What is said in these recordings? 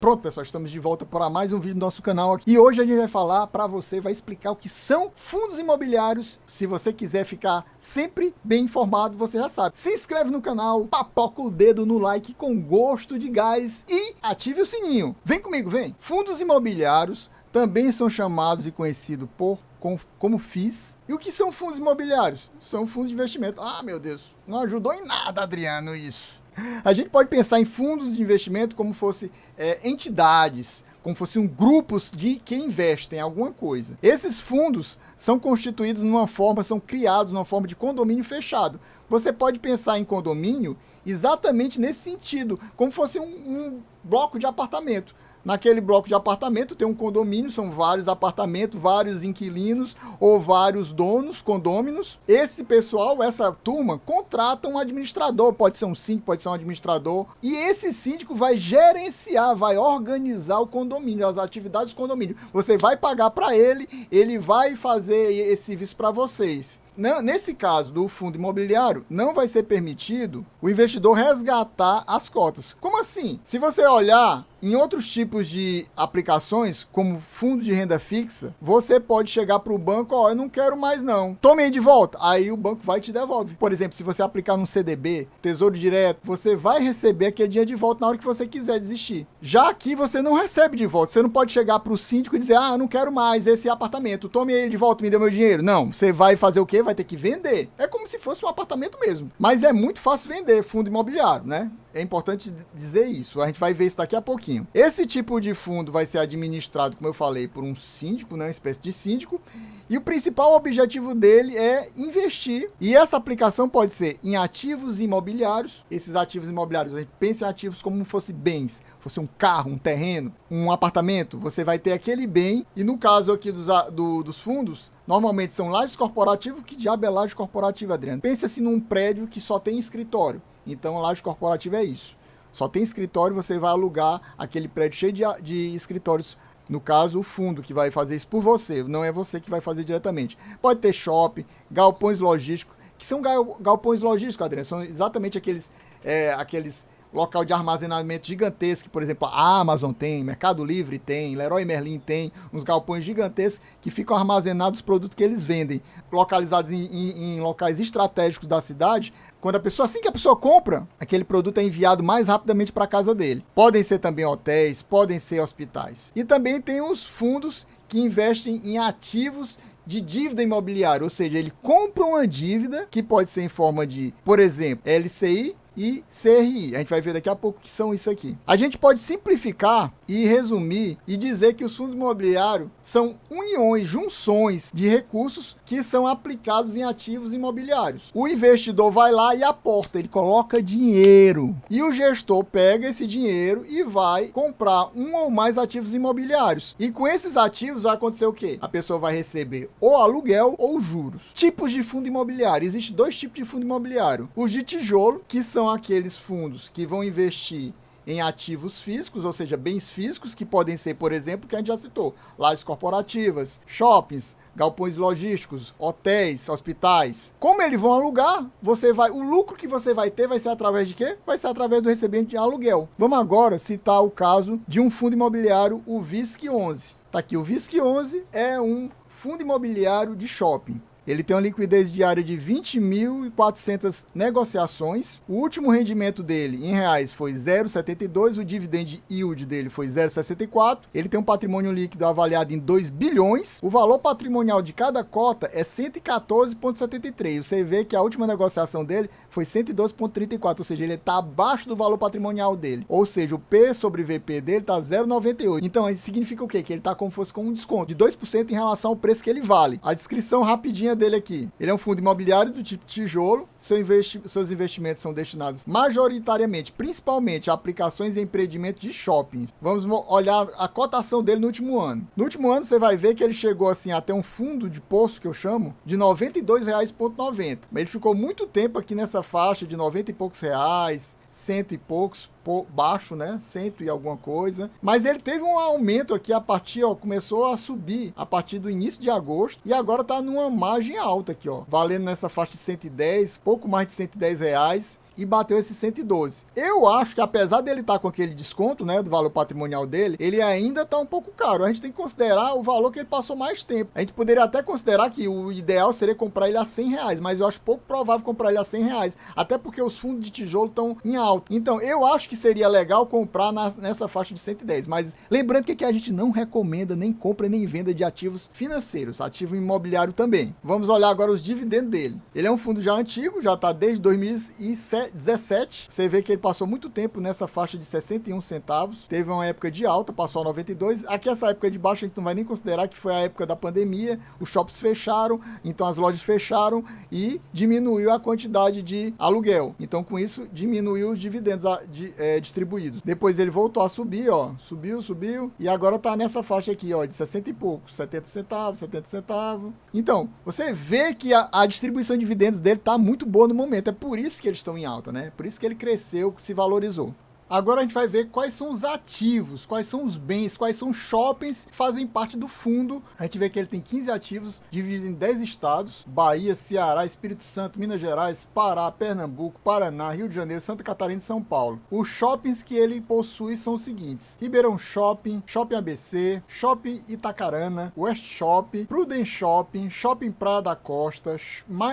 Pronto, pessoal, estamos de volta para mais um vídeo do nosso canal aqui. E hoje a gente vai falar para você, vai explicar o que são fundos imobiliários. Se você quiser ficar sempre bem informado, você já sabe. Se inscreve no canal, papoca o dedo no like com gosto de gás e ative o sininho. Vem comigo, vem. Fundos imobiliários também são chamados e conhecidos como FIIs. E o que são fundos imobiliários? São fundos de investimento. Ah, meu Deus, não ajudou em nada, Adriano, isso. A gente pode pensar em fundos de investimento como fosse entidades, como fossem grupos de que investem em alguma coisa. Esses fundos são constituídos são criados numa forma de condomínio fechado. Você pode pensar em condomínio exatamente nesse sentido, como fosse um bloco de apartamento. Naquele bloco de apartamento tem um condomínio, são vários apartamentos, vários inquilinos ou vários donos, condôminos. Esse pessoal, essa turma, contrata um administrador, pode ser um síndico, pode ser um administrador. E esse síndico vai gerenciar, vai organizar o condomínio, as atividades do condomínio. Você vai pagar para ele, ele vai fazer esse serviço para vocês. Nesse caso do fundo imobiliário, não vai ser permitido o investidor resgatar as cotas. Como assim? Se você olhar em outros tipos de aplicações, como fundo de renda fixa, você pode chegar para o banco, eu não quero mais não. Tome aí de volta. Aí o banco vai e te devolve. Por exemplo, se você aplicar num CDB, Tesouro Direto, você vai receber aquele dinheiro de volta na hora que você quiser desistir. Já aqui você não recebe de volta. Você não pode chegar para o síndico e dizer, eu não quero mais esse apartamento. Tome ele de volta, me dê meu dinheiro. Não, você vai fazer o quê? Vai ter que vender. É como se fosse um apartamento mesmo. Mas é muito fácil vender fundo imobiliário, né? É importante dizer isso, a gente vai ver isso daqui a pouquinho. Esse tipo de fundo vai ser administrado, como eu falei, por um síndico, né, uma espécie de síndico, e o principal objetivo dele é investir. E essa aplicação pode ser em ativos imobiliários. Esses ativos imobiliários, a gente pensa em ativos como fossem bens, fosse um carro, um terreno, um apartamento, você vai ter aquele bem, e no caso aqui dos fundos, normalmente são lajes corporativas. Que diabo é laje corporativa, Adriano? Pense assim num prédio que só tem escritório. Então, a laje corporativa é isso. Só tem escritório, você vai alugar aquele prédio cheio de escritórios. No caso, o fundo que vai fazer isso por você. Não é você que vai fazer diretamente. Pode ter shopping, galpões logísticos. Que são galpões logísticos, Adriano? São exatamente aqueles local de armazenamento gigantesco, que, por exemplo, a Amazon tem, Mercado Livre tem, Leroy Merlin tem, uns galpões gigantescos que ficam armazenados os produtos que eles vendem, localizados em locais estratégicos da cidade. Assim que a pessoa compra, aquele produto é enviado mais rapidamente para a casa dele. Podem ser também hotéis, podem ser hospitais. E também tem os fundos que investem em ativos de dívida imobiliária, ou seja, ele compra uma dívida que pode ser em forma de, por exemplo, LCI e CRI. A gente vai ver daqui a pouco o que são isso aqui. A gente pode simplificar e resumir e dizer que os fundos imobiliários são junções de recursos que são aplicados em ativos imobiliários. O investidor vai lá e aporta, ele coloca dinheiro. E o gestor pega esse dinheiro e vai comprar um ou mais ativos imobiliários. E com esses ativos vai acontecer o quê? A pessoa vai receber ou aluguel ou juros. Tipos de fundo imobiliário. Existem dois tipos de fundo imobiliário. Os de tijolo, que são aqueles fundos que vão investir em ativos físicos, ou seja, bens físicos, que podem ser, por exemplo, que a gente já citou, lajes corporativas, shoppings, galpões logísticos, hotéis, hospitais. Como eles vão alugar, o lucro que você vai ter vai ser através de quê? Vai ser através do recebimento de aluguel. Vamos agora citar o caso de um fundo imobiliário, o VISC11. Tá aqui, o VISC11 é um fundo imobiliário de shopping. Ele tem uma liquidez diária de 20.400 negociações. O último rendimento dele em reais foi 0,72. O dividend yield dele foi 0,64. Ele tem um patrimônio líquido avaliado em 2 bilhões. O valor patrimonial de cada cota é 114,73. Você vê que a última negociação dele foi 112,34. Ou seja, ele está abaixo do valor patrimonial dele. Ou seja, o P sobre VP dele está 0,98. Então, isso significa o quê? Que ele está como se fosse com um desconto de 2% em relação ao preço que ele vale. A descrição rapidinha dele aqui. Ele é um fundo imobiliário do tipo tijolo. Seus investimentos são destinados majoritariamente, principalmente, a aplicações em empreendimentos de shoppings. Vamos olhar a cotação dele no último ano. No último ano você vai ver que ele chegou assim até um fundo de poço, que eu chamo, de R$ 92,90. Mas ele ficou muito tempo aqui nessa faixa de 90 e poucos reais, cento e poucos, baixo, né? Cento e alguma coisa. Mas ele teve um aumento aqui a partir, começou a subir a partir do início de agosto e agora tá numa margem alta aqui, valendo nessa faixa de 110, pouco mais de R$ 110. e bateu esse 112. Eu acho que apesar dele estar com aquele desconto, né, do valor patrimonial dele, ele ainda está um pouco caro. A gente tem que considerar o valor que ele passou mais tempo. A gente poderia até considerar que o ideal seria comprar ele a R$100, mas eu acho pouco provável comprar ele a R$100, até porque os fundos de tijolo estão em alta. Então eu acho que seria legal comprar nessa faixa de 110, mas lembrando que aqui a gente não recomenda nem compra nem venda de ativos financeiros, ativo imobiliário também. Vamos olhar agora os dividendos dele. Ele é um fundo já antigo, já está desde 2017. Você vê que ele passou muito tempo nessa faixa de 61 centavos. Teve uma época de alta, passou a 92. Aqui essa época de baixo a gente não vai nem considerar, que foi a época da pandemia. Os shoppings fecharam, então as lojas fecharam e diminuiu a quantidade de aluguel. Então com isso diminuiu os dividendos distribuídos. Depois ele voltou a subir, ó, subiu e agora está nessa faixa aqui, ó, de 60 e pouco, 70 centavos. Então, você vê que a distribuição de dividendos dele está muito boa no momento. É por isso que eles estão em alta, né? Por isso que ele cresceu, que se valorizou. Agora a gente vai ver quais são os ativos, quais são os bens, quais são os shoppings que fazem parte do fundo. A gente vê que ele tem 15 ativos, divididos em 10 estados: Bahia, Ceará, Espírito Santo, Minas Gerais, Pará, Pernambuco, Paraná, Rio de Janeiro, Santa Catarina e São Paulo. Os shoppings que ele possui são os seguintes: Ribeirão Shopping, Shopping ABC, Shopping Itacarana, West Shopping, Prudent Shopping, Shopping Praia da Costa,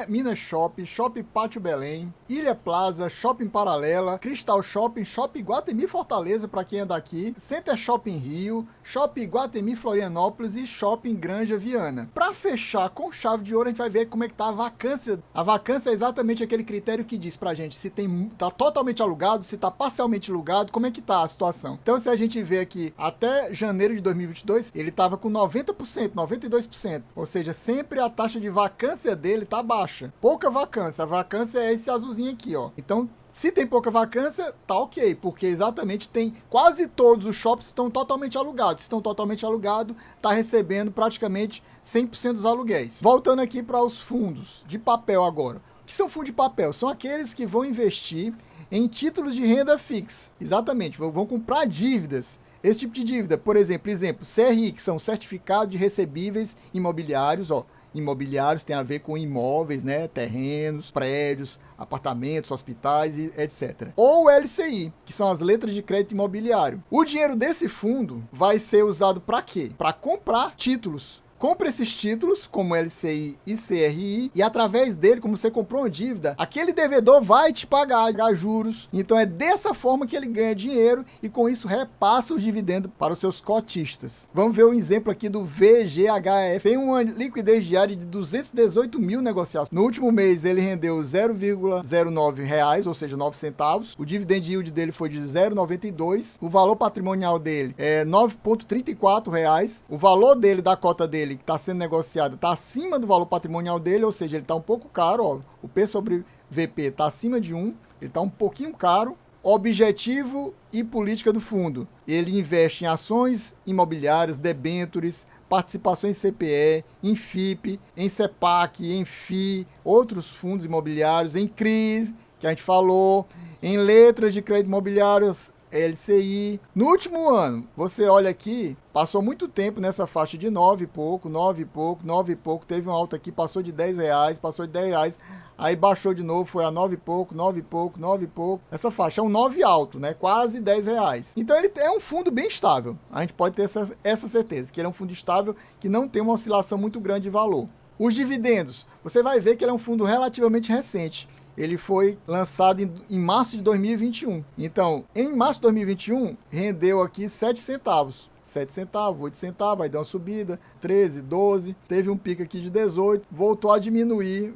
Minas Shopping, Shopping Pátio Belém, Ilha Plaza, Shopping Paralela, Cristal Shopping, Shopping Iguatemi Fortaleza, para quem é daqui, Center Shopping Rio, Shopping Iguatemi Florianópolis e Shopping Granja Viana. Para fechar com chave de ouro, a gente vai ver como é que tá a vacância. A vacância é exatamente aquele critério que diz pra gente se tá totalmente alugado, se tá parcialmente alugado, como é que tá a situação. Então, se a gente vê aqui, até janeiro de 2022, ele tava com 90%, 92%, ou seja, sempre a taxa de vacância dele tá baixa. Pouca vacância, a vacância é esse azulzinho aqui, ó. Então, se tem pouca vacância, tá ok, porque exatamente tem quase todos os shops estão totalmente alugados. Se estão totalmente alugados, tá recebendo praticamente 100% dos aluguéis. Voltando aqui para os fundos de papel agora. O que são fundos de papel? São aqueles que vão investir em títulos de renda fixa. Exatamente, vão comprar dívidas. Esse tipo de dívida, por exemplo, CRI, que são certificados de recebíveis imobiliários, ó. Imobiliários tem a ver com imóveis, né, terrenos, prédios, apartamentos, hospitais e etc. Ou LCI, que são as letras de crédito imobiliário. O dinheiro desse fundo vai ser usado para quê? Para comprar títulos. Compra esses títulos, como LCI e CRI, e através dele, como você comprou uma dívida, aquele devedor vai te pagar juros. Então é dessa forma que ele ganha dinheiro e com isso repassa os dividendos para os seus cotistas. Vamos ver um exemplo aqui do VGHF. Tem uma liquidez diária de 218 mil negociados. No último mês ele rendeu R$0,09, ou seja, 9 centavos. O dividend yield dele foi de 0,92. O valor patrimonial dele é R$9,34. O valor dele, da cota dele, que está sendo negociado, está acima do valor patrimonial dele, ou seja, ele está um pouco caro, ó. O P sobre VP está acima de 1, ele está um pouquinho caro. Objetivo e política do fundo: ele investe em ações imobiliárias, debêntures, participações em CPE, em FIP, em CEPAC, em FI, outros fundos imobiliários, em CRIs, que a gente falou, em letras de crédito imobiliários, LCI. No último ano, você olha aqui, passou muito tempo nessa faixa de 9 e pouco, teve um alta aqui, passou de R$10, aí baixou de novo, foi a 9 e pouco. Essa faixa é um 9 alto, né? Quase R$10. Então ele é um fundo bem estável. A gente pode ter essa certeza, que ele é um fundo estável, que não tem uma oscilação muito grande de valor. Os dividendos, você vai ver que ele é um fundo relativamente recente. Ele foi lançado em março de 2021. Então, em março de 2021, rendeu aqui 7 centavos. 7 centavos, 8 centavos, aí deu uma subida, 13, 12, teve um pico aqui de 18, voltou a diminuir.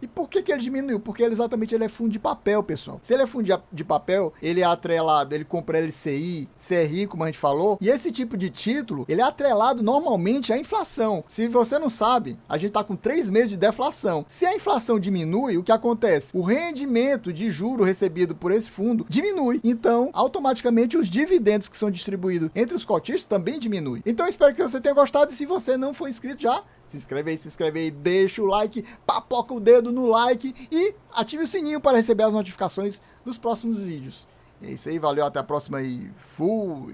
E por que ele diminuiu? Porque exatamente ele é fundo de papel, pessoal. Se ele é fundo de papel, ele é atrelado, ele compra LCI, CRI, como a gente falou, e esse tipo de título, ele é atrelado normalmente à inflação. Se você não sabe, a gente está com 3 meses de deflação. Se a inflação diminui, o que acontece? O rendimento de juro recebido por esse fundo diminui. Então, automaticamente, os dividendos que são distribuídos entre os cotistas também diminui. Então, espero que você tenha gostado, e se você não for inscrito já, se inscreve aí, deixa o like, papoca o dedo no like e ative o sininho para receber as notificações dos próximos vídeos. É isso aí, valeu, até a próxima e fui!